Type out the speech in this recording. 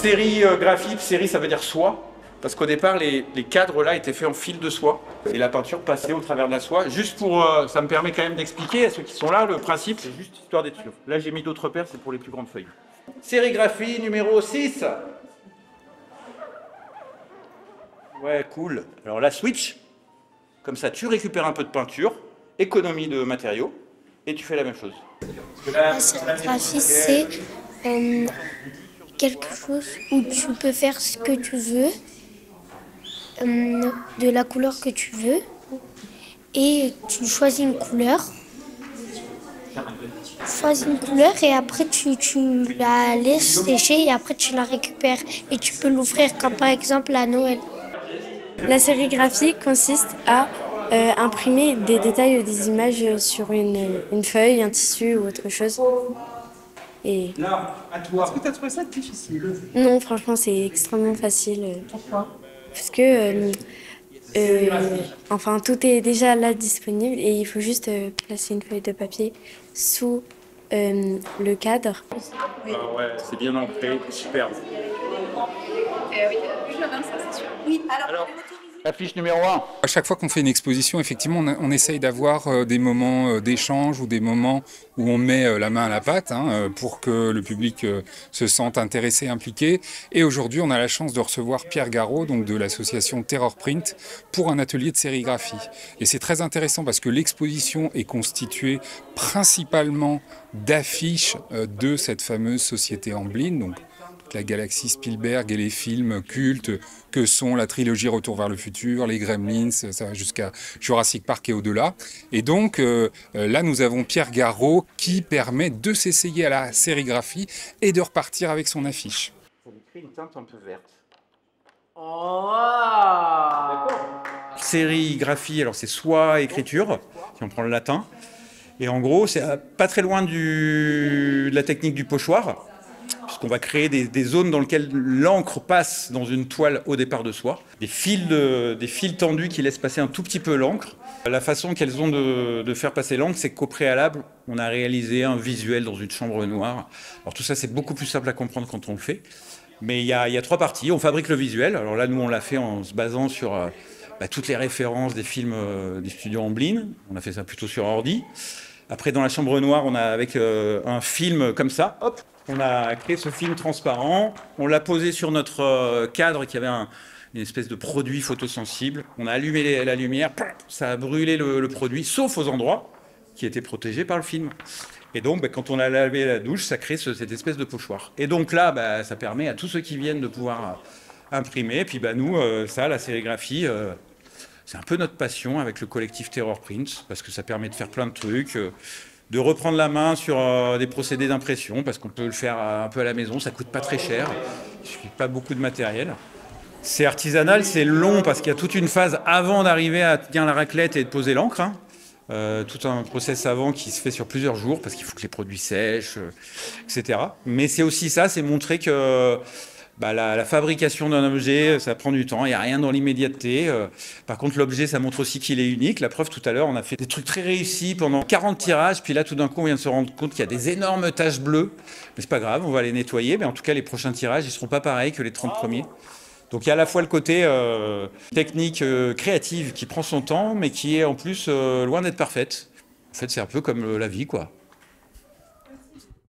Sérigraphie, série ça veut dire soie, parce qu'au départ les cadres là étaient faits en fil de soie et la peinture passait au travers de la soie. Juste pour, ça me permet quand même d'expliquer à ceux qui sont là, le principe c'est juste histoire d'être sûr. Là j'ai mis d'autres paires, c'est pour les plus grandes feuilles. Sérigraphie numéro 6. Ouais, cool. Alors la switch, comme ça tu récupères un peu de peinture, économie de matériaux, et tu fais la même chose. La sérigraphie, c'est quelque chose où tu peux faire ce que tu veux, de la couleur que tu veux, et tu choisis une couleur. Et après tu la laisses sécher et après tu la récupères et tu peux l'ouvrir comme par exemple à Noël. La sérigraphie consiste à imprimer des détails ou des images sur une feuille, un tissu ou autre chose. Et... Est-ce que tu as trouvé ça difficile? Non, franchement, c'est extrêmement facile. Pourquoi? Parce que enfin, tout est déjà là disponible et il faut juste placer une feuille de papier sous le cadre. Ah ouais, c'est bien ancré, superbe. Oui, plus j'avais ça, c'est sûr. Oui, alors la fiche numéro 1. À chaque fois qu'on fait une exposition, effectivement, on essaye d'avoir des moments d'échange ou des moments où on met la main à la pâte pour que le public se sente intéressé, impliqué. Et aujourd'hui, on a la chance de recevoir Pierre Garot, donc de l'association Terror Print, pour un atelier de sérigraphie. Et c'est très intéressant parce que l'exposition est constituée principalement d'affiches de cette fameuse société Amblin, donc la galaxie Spielberg et les films cultes que sont la trilogie Retour vers le futur, les Gremlins, ça va jusqu'à Jurassic Park et au-delà. Et donc là, nous avons Pierre Garot qui permet de s'essayer à la sérigraphie et de repartir avec son affiche. Ça lui crée une teinte un peu verte. Oh. Sérigraphie, alors c'est soie écriture, si on prend le latin. Et en gros, c'est pas très loin de la technique du pochoir, puisqu'on va créer des zones dans lesquelles l'encre passe dans une toile au départ de soie. Des fils tendus qui laissent passer un tout petit peu l'encre. La façon qu'elles ont de faire passer l'encre, c'est qu'au préalable, on a réalisé un visuel dans une chambre noire. Alors tout ça, c'est beaucoup plus simple à comprendre quand on le fait. Mais il y a 3 parties. On fabrique le visuel. Alors là, nous, on l'a fait en se basant sur toutes les références des films des studios Amblin. On a fait ça plutôt sur ordi. Après, dans la chambre noire, on a avec un film comme ça, hop, on a créé ce film transparent. On l'a posé sur notre cadre qui avait une espèce de produit photosensible. On a allumé la lumière, ça a brûlé le produit, sauf aux endroits qui étaient protégés par le film. Et donc, quand on a lavé la douche, ça crée cette espèce de pochoir. Et donc là, ça permet à tous ceux qui viennent de pouvoir imprimer. Et puis nous, la sérigraphie, c'est un peu notre passion avec le collectif Terror Print, parce que ça permet de faire plein de trucs, de reprendre la main sur des procédés d'impression, parce qu'on peut le faire un peu à la maison, ça coûte pas très cher, il suffit pas beaucoup de matériel. C'est artisanal, c'est long, parce qu'il y a toute une phase avant d'arriver à tenir la raclette et de poser l'encre. Tout un process avant qui se fait sur plusieurs jours, parce qu'il faut que les produits sèchent, etc. Mais c'est aussi ça, c'est montrer que la fabrication d'un objet, ça prend du temps, il n'y a rien dans l'immédiateté. Par contre, l'objet, ça montre aussi qu'il est unique. La preuve, tout à l'heure, on a fait des trucs très réussis pendant 40 tirages, puis là, tout d'un coup, on vient de se rendre compte qu'il y a des énormes taches bleues. Mais c'est pas grave, on va les nettoyer. Mais en tout cas, les prochains tirages, ils ne seront pas pareils que les 30 premiers. Donc il y a à la fois le côté technique, créative, qui prend son temps, mais qui est en plus loin d'être parfaite. En fait, c'est un peu comme la vie, quoi.